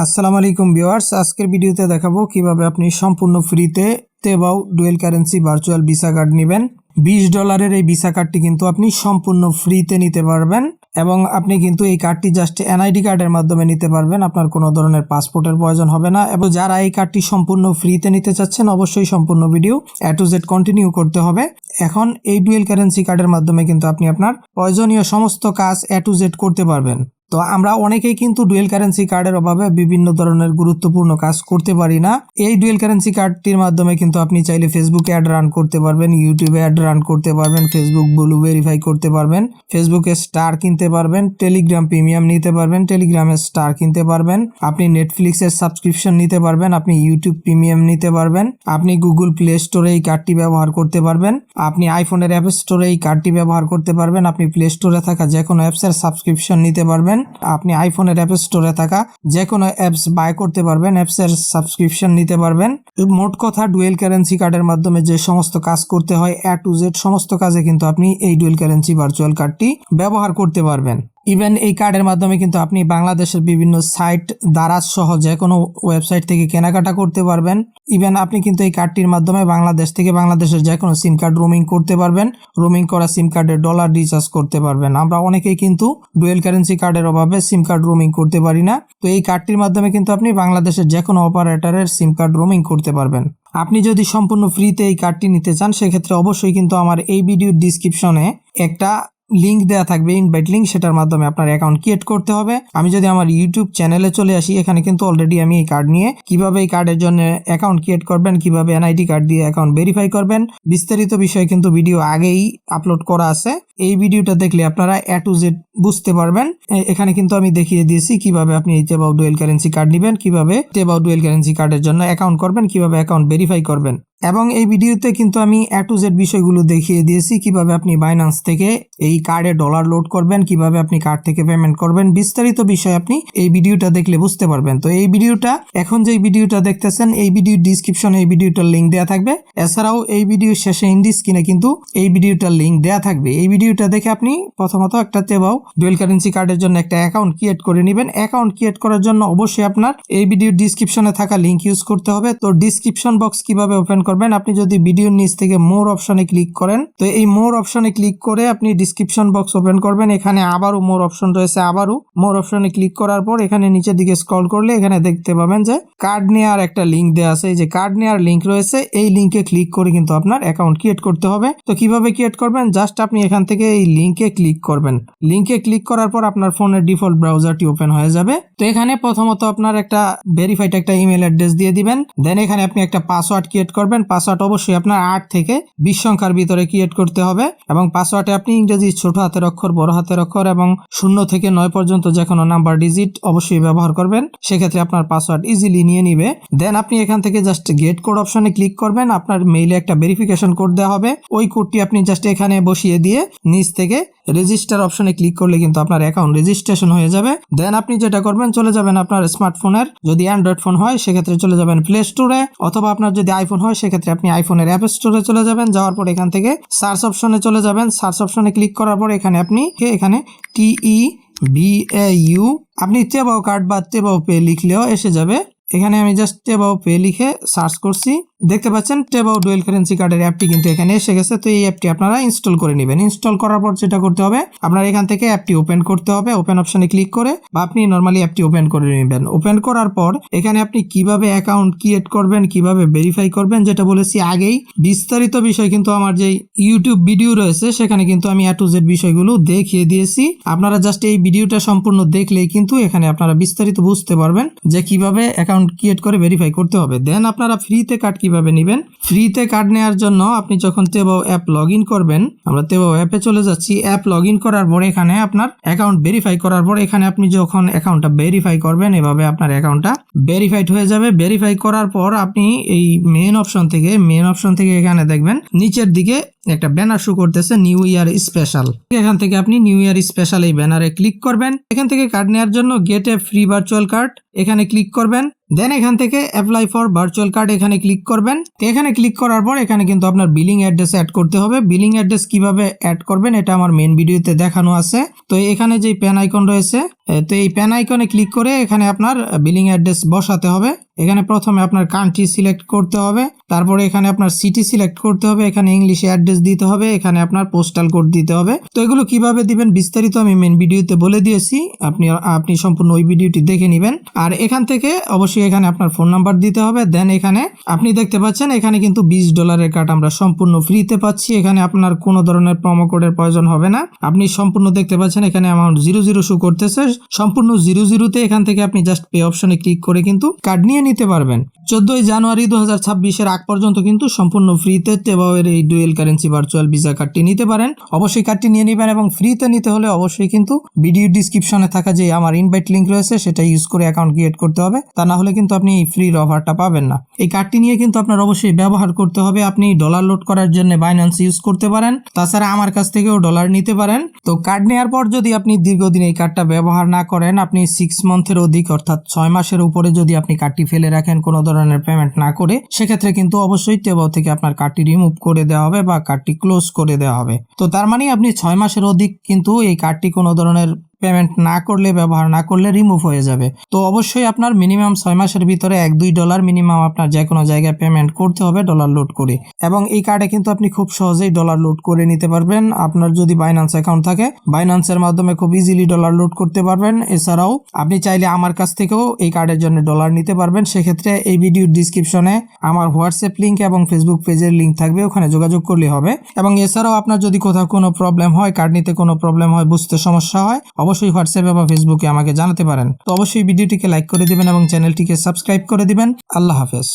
আসসালামু আলাইকুম ভিউয়ার্স, আজকের ভিডিওতে দেখাবো কিভাবে আপনি সম্পূর্ণ ফ্রিতে তেবাও dual currency virtual Visa card নেবেন। $20 এই ভিসা কার্ডটি কিন্তু আপনি সম্পূর্ণ ফ্রিতে নিতে পারবেন এবং আপনি কিন্তু এই কার্ডটি জাস্ট এনআইডি কার্ডের মাধ্যমে নিতে পারবেন। আপনার কোনো ধরনের পাসপোর্টের প্রয়োজন হবে না এবং যারা এই কার্ডটি সম্পূর্ণ ফ্রিতে নিতে চাচ্ছেন অবশ্যই সম্পূর্ণ video A to Z continue করতে হবে। এখন এই ডুয়েল কারেন্সি কার্ডের মাধ্যমে কিন্তু আপনি আপনার প্রয়োজনীয় সমস্ত কাজ A to Z করতে পারবেন। তো আমরা অনেকেই কিন্তু ডুয়েল কারেন্সি কার্ডের অভাবে বিভিন্ন ধরনের গুরুত্বপূর্ণ কাজ করতে পারি না। এই ডুয়েল কারেন্সি কার্ডটির মাধ্যমে কিন্তু আপনি চাইলে ফেসবুকে অ্যাড রান করতে পারবেন, ইউটিউবে অ্যাড রান করতে পারবেন, ফেসবুক ব্লু ভেরিফাই করতে পারবেন, ফেসবুকে স্টার কিনতে পারবেন, টেলিগ্রাম প্রিমিয়াম নিতে পারবেন, টেলিগ্রামে স্টার কিনতে পারবেন, আপনি নেটফ্লিক্সের সাবস্ক্রিপশন নিতে পারবেন, আপনি ইউটিউব প্রিমিয়াম নিতে পারবেন, আপনি গুগল প্লে স্টোরে এই কার্ডটি ব্যবহার করতে পারবেন, আপনি আইফোনের অ্যাপ স্টোরে এই কার্ডটি ব্যবহার করতে পারবেন, আপনি প্লে স্টোরে থাকা যে কোনো অ্যাপসের সাবস্ক্রিপশন নিতে পারবেন, আপনি আইফোনের অ্যাপ স্টোরে থাকা যে কোনো অ্যাপস বাই করতে পারবেন, অ্যাপসের সাবস্ক্রিপশন নিতে পারবেন। মোট কথা ডুয়েল কারেন্সি কার্ডের মাধ্যমে যে সমস্ত কাজ করতে হয় A to Z সমস্ত কাজে কিন্তু আপনি এই ডুয়েল কারেন্সি ভার্চুয়াল কার্ডটি ব্যবহার করতে পারবেন। ইভেন এই কার্ডের মাধ্যমে কিন্তু আপনি বাংলাদেশের বিভিন্ন সাইট দারাজ সহ যে কোনো ওয়েবসাইট থেকে কেনাকাটা করতে পারবেন। ইভেন আপনি কিন্তু এই কার্ডটির মাধ্যমে বাংলাদেশ থেকে বাংলাদেশের যে কোনো সিম কার্ড রোমিং করতে পারবেন, রোমিং করা সিম কার্ডে ডলার রিচার্জ করতে পারবেন। আমরা অনেকেই কিন্তু ডুয়েল কারেন্সি কার্ডের অভাবে সিম কার্ড রোমিং করতে পারি না। তো এই কার্ডটির মাধ্যমে কিন্তু আপনি বাংলাদেশের যে কোনো অপারেটরের সিম কার্ড রোমিং করতে পারবেন। আপনি যদি সম্পূর্ণ ফ্রিতে এই কার্ডটি নিতে চান সেক্ষেত্রে অবশ্যই কিন্তু আমার এই ভিডিওর ডিসক্রিপশনে একটা লিঙ্ক দেওয়া থাকবে, ইনভাইট লিঙ্ক, সেটার মাধ্যমে আপনার অ্যাকাউন্ট ক্রিয়েট করতে হবে। আমি যদি আমার ইউটিউব চ্যানেলে চলে আসি, এখানে কিন্তু অলরেডি আমি এই কার্ড নিয়ে কিভাবে এই কার্ডের জন্য অ্যাকাউন্ট ক্রিয়েট করবেন, কিভাবে এনআইডি কার্ড দিয়ে অ্যাকাউন্ট ভেরিফাই করবেন বিস্তারিত বিষয় কিন্তু ভিডিও আগেই আপলোড করা আছে। এই ভিডিওটা দেখলে আপনারা A to Z বুঝতে পারবেন। এখানে কিন্তু আমি দেখিয়ে দিয়েছি কিভাবে আপনি এই তেবাও ডুয়েল কারেন্সি কার্ড নেবেন, কিভাবে তেবাও ডুয়েল কারেন্সি কার্ডের জন্য অ্যাকাউন্ট করবেন, কিভাবে অ্যাকাউন্ট ভেরিফাই করবেন এবং এই ভিডিওতে কিন্তু আমি A to Z বিষয়গুলো দেখিয়ে দিয়েছি। কিভাবে আপনি বাইন্যান্স থেকে এই কার্ডে ডলার লোড করবেন, কিভাবে আপনি কার্ড থেকে পেমেন্ট করবেন, বিস্তারিত বিষয় আপনি এই ভিডিওটা দেখলে বুঝতে পারবেন। তো এই ভিডিওটা এখন যে ভিডিওটা দেখতেছেন এই ভিডিওর ডিসক্রিপশনে এই ভিডিওটার লিঙ্ক দেওয়া থাকবে। এছাড়াও এই ভিডিওর শেষে ইন্ডি স্ক্রিনে কিন্তু এই ভিডিওটার লিঙ্ক দেওয়া থাকবে। এই ভিডিওটা দেখে আপনি প্রথমত একটা তেবাও ডুয়েল কারেন্সি কার্ডের জন্য একটা অ্যাকাউন্ট ক্রিয়েট করে নেবেন। অ্যাকাউন্ট ক্রিয়েট করার জন্য অবশ্যই আপনার এই ভিডিওর ডিসক্রিপশনে থাকা লিঙ্ক ইউজ করতে হবে। তো ডিসক্রিপশন বক্স কিভাবে ওপেন করবেন, আপনি যদি ভিডিওর নিচ থেকে মোর অপশনে ক্লিক করেন, তো এই মোর অপশনে ক্লিক করে আপনি ডিসক্রিপশন বক্স ওপেন করবেন। এখানে আবারও মোর অপশন রয়েছে, আবারও মোর অপশনে ক্লিক করার পর এখানে নিচের দিকে স্ক্রল করলে এখানে দেখতে পাবেন যে কার্ড নেওয়ার একটা লিঙ্ক দেওয়া আছে। এই যে কার্ড নেওয়ার লিঙ্ক রয়েছে, এই লিঙ্কে ক্লিক করে কিন্তু আপনার অ্যাকাউন্ট ক্রিয়েট করতে হবে। তো কিভাবে ক্রিয়েট করবেন, জাস্ট আপনি এখান থেকে এই লিঙ্কে ক্লিক করবেন। লিঙ্কে ক্লিক করার পর আপনার ফোনের ডিফল্ট ব্রাউজারটি ওপেন হয়ে যাবে। তো এখানে প্রথমত আপনার একটা ভেরিফাইড একটা ইমেল অ্যাড্রেস দিয়ে দিবেন। দেন এখানে আপনি একটা পাসওয়ার্ড ক্রিয়েট করবেন। পাসওয়ার্ড অবশ্যই আপনার 8 থেকে 20 সংখ্যার ভিতরে ক্রিয়েট করতে হবে এবং পাসওয়ার্ডে আপনি ইংরেজি ছোট হাতের অক্ষর, বড় হাতের অক্ষর এবং 0 থেকে 9 পর্যন্ত যে কোনো নাম্বার ডিজিট অবশ্যই ব্যবহার করবেন। সেক্ষেত্রে আপনার পাসওয়ার্ড ইজিলি নিয়ে নিবে। দেন আপনি এখান থেকে জাস্ট গেট কোড অপশনে ক্লিক করবেন। আপনার মেইলে একটা ভেরিফিকেশন কোড দেওয়া হবে, ওই কোডটি আপনি জাস্ট এখানে বসিয়ে দিয়ে নিচ থেকে রেজিস্টার অপশনে ক্লিক করলে কিন্তু আপনার অ্যাকাউন্ট রেজিস্ট্রেশন হয়ে যাবে। দেন আপনি যেটা করবেন, চলে যাবেন আপনার স্মার্টফোনের, যদি অ্যান্ড্রয়েড ফোন হয় সেক্ষেত্রে চলে যাবেন প্লে স্টোরে, অথবা আপনার যদি আইফোন হয় সেক্ষেত্রে আপনি আইফোনের অ্যাপ স্টোরে চলে যাবেন। যাওয়ার পর এখান থেকে সার্চ অপশনে চলে যাবেন। সার্চ অপশনে ক্লিক করার পর এখানে আপনি TEBAU আপনি তেবাও কার্ড বা তেবাও পে লিখলেও এসে যাবে। এখানে আমি জাস্ট তেবাও পে লিখে সার্চ করছি, দেখতে পাচ্ছেন তেবাও ডুয়েল কারেন্সি কার্ডের অ্যাপটি কিন্তু এখানে এসে গেছে। তো এই অ্যাপটি আপনারা ইনস্টল করে নেবেন। ইনস্টল করার পর যেটা করতে হবে, আপনার এখান থেকে অ্যাপটি ওপেন করতে হবে। ওপেন অপশনে ক্লিক করে বা আপনি নর্মালি অ্যাপটি ওপেন করে নেবেন। ওপেন করার পর এখানে আপনি কিভাবে অ্যাকাউন্ট ক্রিয়েট করবেন, কিভাবে ভেরিফাই করবেন, যেটা বলেছি আগেই বিস্তারিত বিষয় কিন্তু আমার যে ইউটিউব ভিডিও রয়েছে সেখানে কিন্তু আমি A to Z বিষয়গুলো দেখিয়ে দিয়েছি। আপনারা জাস্ট এই ভিডিওটা সম্পূর্ণ দেখলেই কিন্তু এখানে আপনারা বিস্তারিত বুঝতে পারবেন যে কিভাবে অ্যাকাউন্ট ক্রিয়েট করে ভেরিফাই করতে হবে। দেন আপনারা ফ্রিতে কার্ড কিভাবে নেবেন। ফ্রিতে কার্ড নেওয়ার জন্য আপনি যখন তেবাও অ্যাপ লগ ইন করবেন, আমরা তেবাও অ্যাপে চলে যাচ্ছি। অ্যাপ লগ ইন করার পর এখানে আপনার অ্যাকাউন্ট ভেরিফাই করার পর এখানে আপনি যখন অ্যাকাউন্টটা ভেরিফাই করবেন, এভাবে আপনার অ্যাকাউন্টটা ভেরিফাইড হয়ে যাবে। ভেরিফাই করার পর আপনি এই মেন অপশন থেকে এখানে দেখবেন নিচের দিকে একটা ব্যানার শো করতেছে নিউ ইয়ার স্পেশাল। এখান থেকে আপনি নিউ ইয়ার স্পেশাল এই ব্যানারে ক্লিক করবেন। এখান থেকে কার্ড নেওয়ার জন্য গেট এ ফ্রি ভার্চুয়াল কার্ড এখানে ক্লিক করবেন। দেন এখান থেকে অ্যাপ্লাই ফর ভার্চুয়াল কার্ড এখানে ক্লিক করবেন। এখানে ক্লিক করার পর এখানে কিন্তু আপনার বিলিং অ্যাড্রেস অ্যাড করতে হবে। বিলিং অ্যাড্রেস কিভাবে অ্যাড করবেন এটা আমার মেন ভিডিওতে দেখানো আছে। তো এখানে যে পেন আইকন রয়েছে তো এই প্যান আইকনে ক্লিক করে এখানে আপনার বিলিং অ্যাড্রেস বসাতে হবে। এখানে প্রথমে আপনার কান্ট্রি সিলেক্ট করতে হবে, তারপরে এখানে আপনার সিটি সিলেক্ট করতে হবে, এখানে ইংলিশে অ্যাড্রেস দিতে হবে, এখানে আপনার পোস্টাল কোড দিতে হবে। তো এগুলো কিভাবে দিবেন বিস্তারিত আমি মেন ভিডিওতে বলে দিয়েছি, আপনি সম্পূর্ণ ওই ভিডিওটি দেখে নেবেন। আর এখান থেকে অবশ্যই এখানে আপনার ফোন নাম্বার দিতে হবে। দেন এখানে আপনি দেখতে পাচ্ছেন এখানে কিন্তু $20 কার্ড আমরা সম্পূর্ণ ফ্রিতে পাচ্ছি। এখানে আপনার কোনো ধরনের প্রোমো কোডের প্রয়োজন হবে না। আপনি সম্পূর্ণ দেখতে পাচ্ছেন এখানে অ্যামাউন্ট 00 শো করতেছে, সম্পূর্ণ 00-তে এখান থেকে আপনি জাস্ট পে অপশনে ক্লিক করে কিন্তু কার্ড নিয়ে নিতে পারবেন। 14 জানুয়ারি 2026-এর আগ পর্যন্ত কিন্তু সম্পূর্ণ ফ্রিতে টেবাওয়ের এই ডুয়েল কারেন্সি ভার্চুয়াল ভিসা কার্ডটি নিতে পারেন। অবশ্যই কার্ডটি নিয়ে নেবেন এবং ফ্রিতে নিতে হলে অবশ্যই কিন্তু ভিডিও ডিসক্রিপশনে থাকা যে আমার ইনভাইট লিংক রয়েছে সেটা ইউজ করে অ্যাকাউন্ট ক্রিয়েট করতে হবে, তা না হলে কিন্তু আপনি ফ্রির অফারটা পাবেন না। এই কার্ডটি নিয়ে কিন্তু আপনার অবশ্যই ব্যবহার করতে হবে। আপনি ডলার লোড করার জন্য বাইন্যান্স ইউজ করতে পারেন, তাছাড়া আমার কাছ থেকেও ডলার নিতে পারেন। তো কার্ড নেওয়ার পর যদি আপনি দীর্ঘদিন এই কার্ডটা ব্যবহার না করেন, আপনি 6 মান্থের অধিক অর্থাৎ 6 মাসের উপরে যদি আপনি কার্ডটি ফেলে রাখেন কোনো ধরনের পেমেন্ট না করে, সেক্ষেত্রে কিন্তু অবশ্যই টেবাও থেকে আপনার কার্ডটি রিমুভ করে দেওয়া হবে বা কার্ডটি ক্লোজ করে দেওয়া হবে। তো তার মানে আপনি 6 মাসের অধিক কিন্তু এই কার্ডটি কোনো ধরনের পেমেন্ট না করলে, ব্যবহার না করলে রিমুভ হয়ে যাবে। তো অবশ্যই আপনার মিনিমাম 6 মাসের ভিতরে $1-2 মিনিমাম আপনার যে কোনো জায়গায় পেমেন্ট করতে হবে ডলার লোড করে। এবং এই কার্ডে কিন্তু আপনি খুব সহজেই ডলার লোড করে নিতে পারবেন। আপনার যদি বাইন্যান্স অ্যাকাউন্ট থাকে, বাইন্যান্সের মাধ্যমে খুব ইজিলি ডলার লোড করতে পারবেন। এছাড়াও আপনি চাইলে আমার কাছ থেকেও এই কার্ডের জন্য ডলার নিতে পারবেন। সেক্ষেত্রে এই ভিডিওর ডিসক্রিপশনে আমার হোয়াটসঅ্যাপ লিঙ্ক এবং ফেসবুক পেজের লিঙ্ক থাকবে, ওখানে যোগাযোগ করলে হবে। এবং এছাড়াও আপনার যদি কোথাও কোনো প্রবলেম হয়, কার্ড নিতে কোনো প্রবলেম হয়, বুঝতে সমস্যা হয়, অবশ্যই হোয়াটসঅ্যাপে বা ফেসবুকে আমাকে জানাতে পারেন। তো অবশ্যই ভিডিওটিকে লাইক করে দিবেন এবং চ্যানেলটিকে সাবস্ক্রাইব করে দিবেন। আল্লাহ হাফেজ।